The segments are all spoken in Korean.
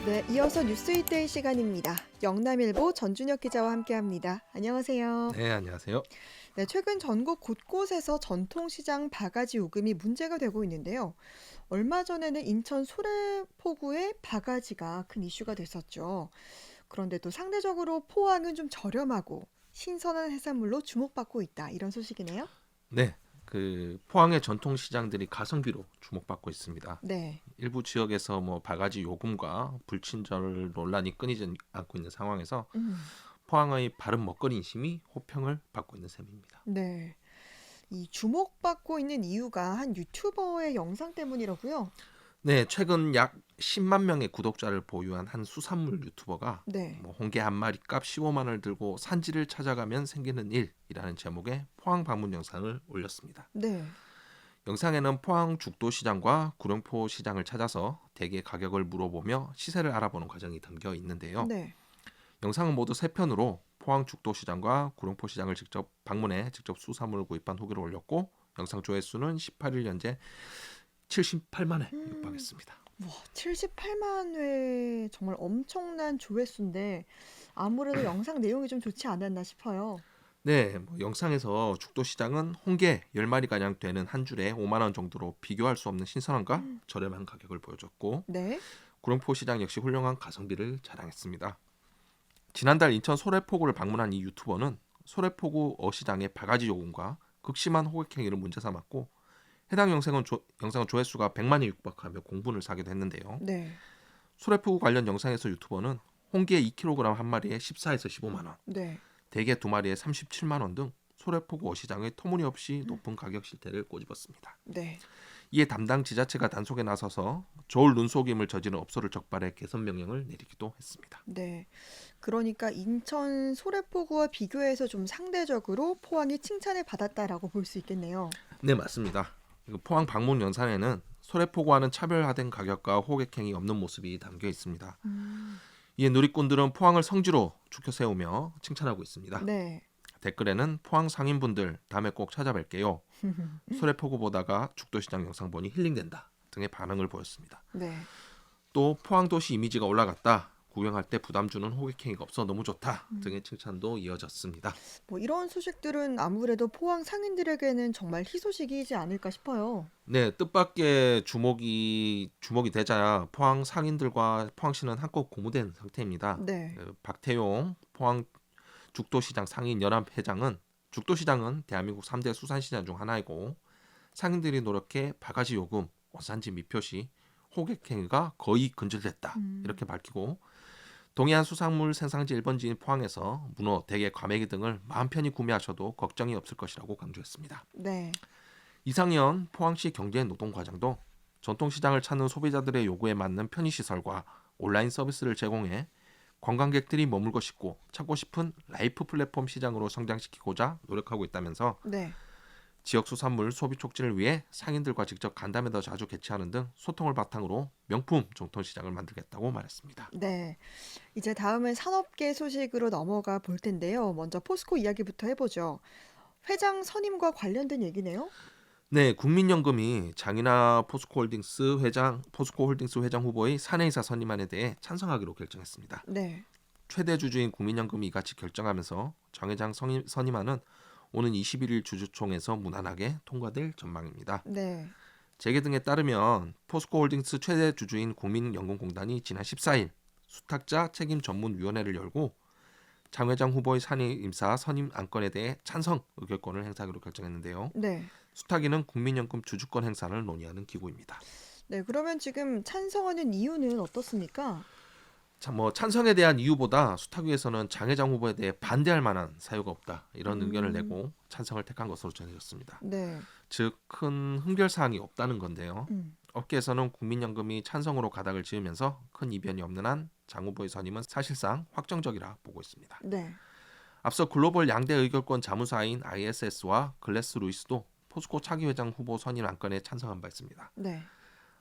네, 이어서 뉴스윗데이 시간입니다. 영남일보 전준혁 기자와 함께합니다. 안녕하세요. 네, 안녕하세요. 네, 최근 전국 곳곳에서 전통시장 바가지 요금이 문제가 되고 있는데요. 얼마 전에는 인천 소래포구의 바가지가 큰 이슈가 됐었죠. 그런데 또 상대적으로 포항은 좀 저렴하고 신선한 해산물로 주목받고 있다. 이런 소식이네요. 네, 포항의 전통 시장들이 가성비로 주목받고 있습니다. 네. 일부 지역에서 바가지 요금과 불친절 논란이 끊이지 않고 있는 상황에서 음, 포항의 바른 먹거리 인심이 호평을 받고 있는 셈입니다. 네. 이 주목받고 있는 이유가 한 유튜버의 영상 때문이라고요? 네, 최근 약 10만 명의 구독자를 보유한 한 수산물 유튜버가 네. 홍게 한 마리 값 15만 원을 들고 산지를 찾아가면 생기는 일이라는 제목의 포항 방문 영상을 올렸습니다. 네. 영상에는 포항 죽도시장과 구룡포 시장을 찾아서 대게 가격을 물어보며 시세를 알아보는 과정이 담겨 있는데요. 네. 영상은 모두 세 편으로 포항 죽도시장과 구룡포 시장을 직접 방문해 직접 수산물을 구입한 후기를 올렸고 영상 조회수는 18일 현재 78만에 음, 육박했습니다. 와, 78만 회 정말 엄청난 조회수인데 아무래도 영상 내용이 좀 좋지 않았나 싶어요. 네, 영상에서 죽도시장은 홍게 10마리 가량 되는 한 줄에 5만 원 정도로 비교할 수 없는 신선함과 저렴한 가격을 보여줬고 네. 구룡포 시장 역시 훌륭한 가성비를 자랑했습니다. 지난달 인천 소래포구를 방문한 이 유튜버는 소래포구 어시장의 바가지 요금과 극심한 호객 행위를 문제 삼았고 해당 영상은 조회수가 100만에 육박하며 공분을 사기도 했는데요. 네. 소래포구 관련 영상에서 유튜버는 홍게 2kg 한 마리에 14에서 15만 원, 네. 대게 두 마리에 37만 원 등 소래포구 어시장의 터무니없이 높은 가격 실태를 꼬집었습니다. 네. 이에 담당 지자체가 단속에 나서서 저울 눈속임을 저지른 업소를 적발해 개선 명령을 내리기도 했습니다. 네. 그러니까 인천 소래포구와 비교해서 좀 상대적으로 포항이 칭찬을 받았다라고 볼 수 있겠네요. 네, 맞습니다. 포항 방문 영상에는 소래포구와는 차별화된 가격과 호객행위 없는 모습이 담겨 있습니다. 음, 이에 누리꾼들은 포항을 성지로 추켜 세우며 칭찬하고 있습니다. 네. 댓글에는 포항 상인분들 다음에 꼭 찾아뵐게요. 소래포구 보다가 죽도시장 영상 보니 힐링된다 등의 반응을 보였습니다. 네. 또 포항 도시 이미지가 올라갔다. 구경할 때 부담 주는 호객행위가 없어 너무 좋다 등의 칭찬도 이어졌습니다. 뭐 이런 소식들은 아무래도 포항 상인들에게는 정말 희소식이지 않을까 싶어요. 네, 뜻밖의 주목이 되자 포항 상인들과 포항시는 한껏 고무된 상태입니다. 네. 박태용 포항 죽도시장 상인 연합 회장은 죽도시장은 대한민국 3대 수산시장 중 하나이고 상인들이 노력해 바가지 요금, 원산지 미표시, 호객행위가 거의 근절됐다 음, 이렇게 밝히고 동해안 수산물 생산지 1번지인 포항에서 문어, 대게, 과메기 등을 마음 편히 구매하셔도 걱정이 없을 것이라고 강조했습니다. 네. 이상현 포항시 경제노동과장도 전통시장을 찾는 소비자들의 요구에 맞는 편의시설과 온라인 서비스를 제공해 관광객들이 머물고 싶고 찾고 싶은 라이프 플랫폼 시장으로 성장시키고자 노력하고 있다면서 네. 지역 수산물 소비 촉진을 위해 상인들과 직접 간담회 더 자주 개최하는 등 소통을 바탕으로 명품 전통시장을 만들겠다고 말했습니다. 네. 이제 다음은 산업계 소식으로 넘어가 볼 텐데요. 먼저 포스코 이야기부터 해보죠. 회장 선임과 관련된 얘기네요. 네, 국민연금이 장인하 포스코홀딩스 회장 후보의 사내이사 선임안에 대해 찬성하기로 결정했습니다. 네. 최대 주주인 국민연금이 이같이 결정하면서 장 회장 선임안은 오는 21일 주주총회에서 무난하게 통과될 전망입니다. 네. 재계 등에 따르면 포스코홀딩스 최대 주주인 국민연금공단이 지난 14일 수탁자 책임 전문위원회를 열고 장 회장 후보의 사내임사 선임 안건에 대해 찬성 의결권을 행사하기로 결정했는데요. 네. 수탁위는 국민연금 주주권 행사를 논의하는 기구입니다. 네. 그러면 지금 찬성하는 이유는 어떻습니까? 찬성에 대한 이유보다 수탁위에서는 장 회장 후보에 대해 반대할 만한 사유가 없다 이런 의견을 음, 내고 찬성을 택한 것으로 전해졌습니다. 네. 즉 큰 흥결 사항이 없다는 건데요. 음, 업계에서는 국민연금이 찬성으로 가닥을 지으면서 큰 이변이 없는 한 장 후보의 선임은 사실상 확정적이라 보고 있습니다. 네. 앞서 글로벌 양대 의결권 자무사인 ISS와 글래스 루이스도 포스코 차기 회장 후보 선임 안건에 찬성한 바 있습니다. 네.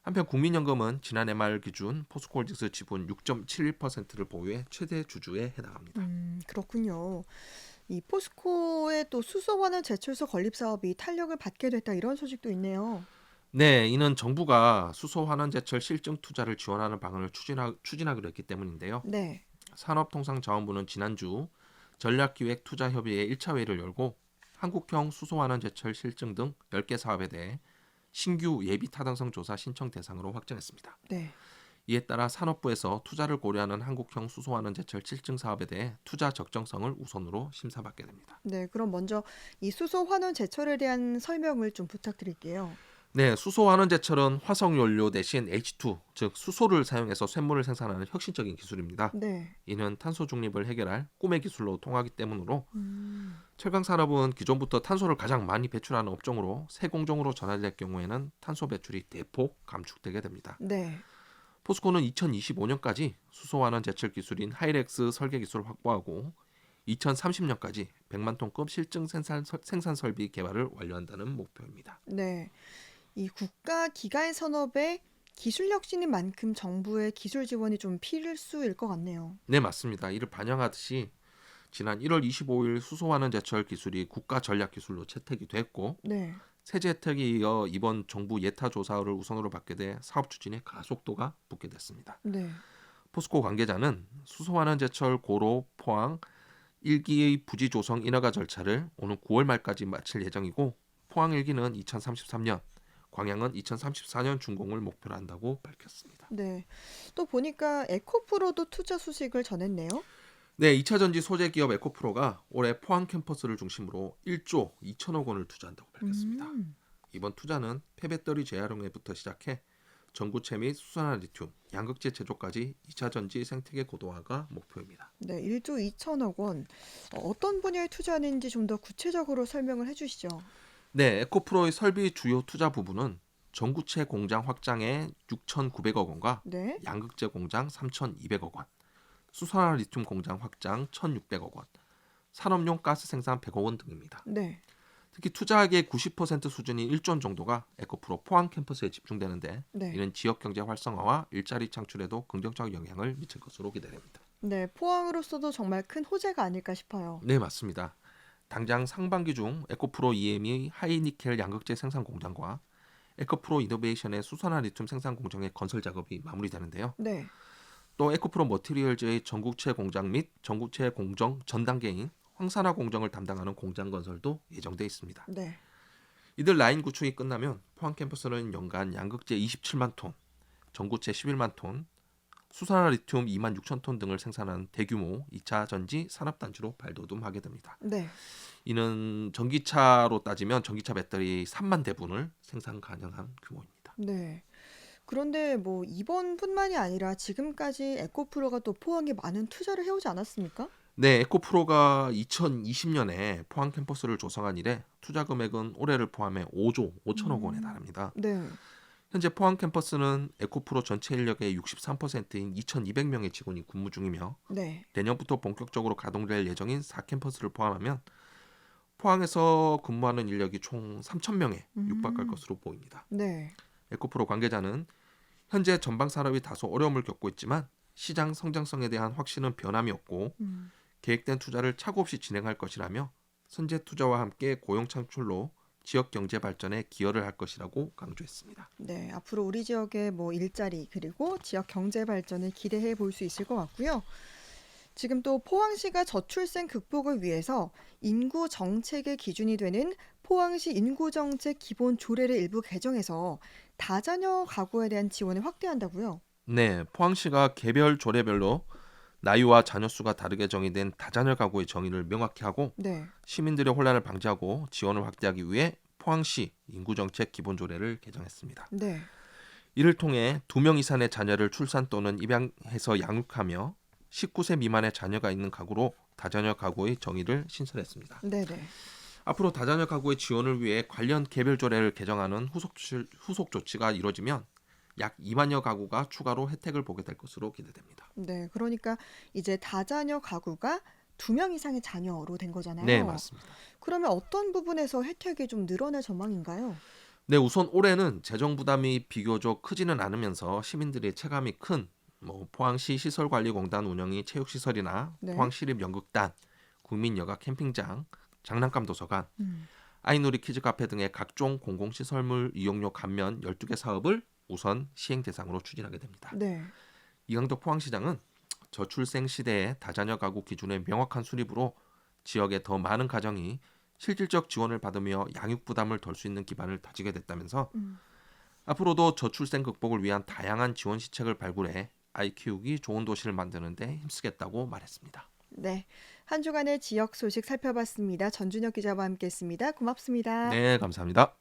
한편 국민연금은 지난해 말 기준 포스코홀딩스 지분 6.71%를 보유해 최대 주주에 해당합니다. 그렇군요. 이 포스코의 또 수소환원 제철소 건립 사업이 탄력을 받게 됐다 이런 소식도 있네요. 네, 이는 정부가 수소 환원제철 실증 투자를 지원하는 방안을 추진하기로 했기 때문인데요. 네. 산업통상자원부는 지난주 전략기획투자협의회 1차 회의를 열고 한국형 수소환원제철 실증 등 10개 사업에 대해 신규 예비 타당성 조사 신청 대상으로 확정했습니다. 네. 이에 따라 산업부에서 투자를 고려하는 한국형 수소환원제철 실증 사업에 대해 투자 적정성을 우선으로 심사받게 됩니다. 네. 그럼 먼저 이 수소 환원 제철에 대한 설명을 좀 부탁드릴게요. 네, 수소환원제철은 화석연료 대신 H2, 즉 수소를 사용해서 쇳물을 생산하는 혁신적인 기술입니다. 네. 이는 탄소 중립을 해결할 꿈의 기술로 통하기 때문으로 음. 철강 산업은 기존부터 탄소를 가장 많이 배출하는 업종으로 새 공정으로 전환될 경우에는 탄소 배출이 대폭 감축되게 됩니다. 네. 포스코는 2025년까지 수소환원 제철 기술인 하이렉스 설계 기술을 확보하고 2030년까지 100만 톤급 실증 생산 설비 개발을 완료한다는 목표입니다. 네. 이 국가 기관 산업의 기술 혁신인 만큼 정부의 기술 지원이 좀 필수일 것 같네요. 네, 맞습니다. 이를 반영하듯이 지난 1월 25일 수소환원 제철 기술이 국가 전략 기술로 채택이 됐고 네. 세제 혜택에 이어 이번 정부 예타 조사를 우선으로 받게 돼 사업 추진에 가속도가 붙게 됐습니다. 네. 포스코 관계자는 수소환원 제철 고로 포항 1기의 부지 조성 인허가 절차를 오는 9월 말까지 마칠 예정이고 포항 1기는 2033년, 광양은 2034년 준공을 목표로 한다고 밝혔습니다. 네. 또 보니까 에코프로도 투자 소식을 전했네요. 네, 2차 전지 소재 기업 에코프로가 올해 포항 캠퍼스를 중심으로 1조 2천억 원을 투자한다고 밝혔습니다. 음. 이번 투자는 폐배터리 재활용에부터 시작해 전구체 및 수산화 리튬, 양극재 제조까지 2차 전지 생태계 고도화가 목표입니다. 네, 1조 2천억 원. 어떤 분야에 투자하는지 좀 더 구체적으로 설명을 해주시죠. 네, 에코프로의 설비 주요 투자 부분은 전구체 공장 확장에 6,900억 원과 네. 양극재 공장 3,200억 원, 수산화 리튬 공장 확장 1,600억 원, 산업용 가스 생산 100억 원 등입니다. 네. 특히 투자액의 90% 수준인 1조 원 정도가 에코프로 포항 캠퍼스에 집중되는데 네. 이는 지역 경제 활성화와 일자리 창출에도 긍정적 영향을 미칠 것으로 기대됩니다. 네, 포항으로서도 정말 큰 호재가 아닐까 싶어요. 네, 맞습니다. 당장 상반기 중 에코프로 EM이 하이니켈 양극재 생산 공장과 에코프로 이노베이션의 수산화 리튬 생산 공장의 건설 작업이 마무리되는데요. 네. 또 에코프로 머티리얼즈의 전구체 공장 및 전구체 공정 전 단계인 황산화 공정을 담당하는 공장 건설도 예정돼 있습니다. 네. 이들 라인 구축이 끝나면 포항 캠퍼스는 연간 양극재 27만 톤, 전구체 11만 톤, 수산화 리튬 2만 6천 톤 등을 생산하는 대규모 2차 전지 산업단지로 발돋움하게 됩니다. 네. 이는 전기차로 따지면 전기차 배터리 3만 대분을 생산 가능한 규모입니다. 네. 그런데 뭐 이번뿐만이 아니라 지금까지 에코프로가 또 포항에 많은 투자를 해오지 않았습니까? 네, 에코프로가 2020년에 포항 캠퍼스를 조성한 이래 투자 금액은 올해를 포함해 5조 5천억 원에 음. 달합니다. 네. 현재 포항 캠퍼스는 에코프로 전체 인력의 63%인 2,200명의 직원이 근무 중이며 네. 내년부터 본격적으로 가동될 예정인 4캠퍼스를 포함하면 포항에서 근무하는 인력이 총 3,000명에 육박할 음. 것으로 보입니다. 네. 에코프로 관계자는 현재 전방 산업이 다소 어려움을 겪고 있지만 시장 성장성에 대한 확신은 변함이 없고 음. 계획된 투자를 착오 없이 진행할 것이라며 선제 투자와 함께 고용 창출로 지역 경제 발전에 기여를 할 것이라고 강조했습니다. 네. 앞으로 우리 지역의 뭐 일자리 그리고 지역 경제 발전을 기대해 볼 수 있을 것 같고요. 지금 또 포항시가 저출생 극복을 위해서 인구 정책의 기준이 되는 포항시 인구정책 기본 조례를 일부 개정해서 다자녀 가구에 대한 지원을 확대한다고요. 네, 포항시가 개별 조례별로 나이와 자녀 수가 다르게 정의된 다자녀 가구의 정의를 명확히 하고 네. 시민들의 혼란을 방지하고 지원을 확대하기 위해 포항시 인구정책 기본조례를 개정했습니다. 네. 이를 통해 2명 이상의 자녀를 출산 또는 입양해서 양육하며 19세 미만의 자녀가 있는 가구로 다자녀 가구의 정의를 신설했습니다. 네네. 앞으로 다자녀 가구의 지원을 위해 관련 개별조례를 개정하는 후속 조치가 이뤄지면 약 2만여 가구가 추가로 혜택을 보게 될 것으로 기대됩니다. 네. 그러니까 이제 다자녀 가구가 2명 이상의 자녀로 된 네, 거잖아요. 맞습니다. 그러면 어떤 부분에서 혜택이 좀 늘어날 전망인가요? 네, 우선 올해는 재정 부담이 비교적 크지는 않으면서 시민들의 체감이 큰 포항시 시설관리공단 운영이 체육시설이나 네. 포항시립연극단, 국민여가 캠핑장, 장난감 도서관, 음. 아이놀이 키즈 카페 등의 각종 공공시설물 이용료 감면 12개 사업을 우선 시행 대상으로 추진하게 됩니다. 네. 이강덕 포항시장은 저출생 시대의 다자녀 가구 기준의 명확한 수립으로 지역의 더 많은 가정이 실질적 지원을 받으며 양육 부담을 덜 수 있는 기반을 다지게 됐다면서 음. 앞으로도 저출생 극복을 위한 다양한 지원 시책을 발굴해 아이 키우기 좋은 도시를 만드는 데 힘쓰겠다고 말했습니다. 네. 한 주간의 지역 소식 살펴봤습니다. 전준혁 기자와 함께했습니다. 고맙습니다. 네, 감사합니다.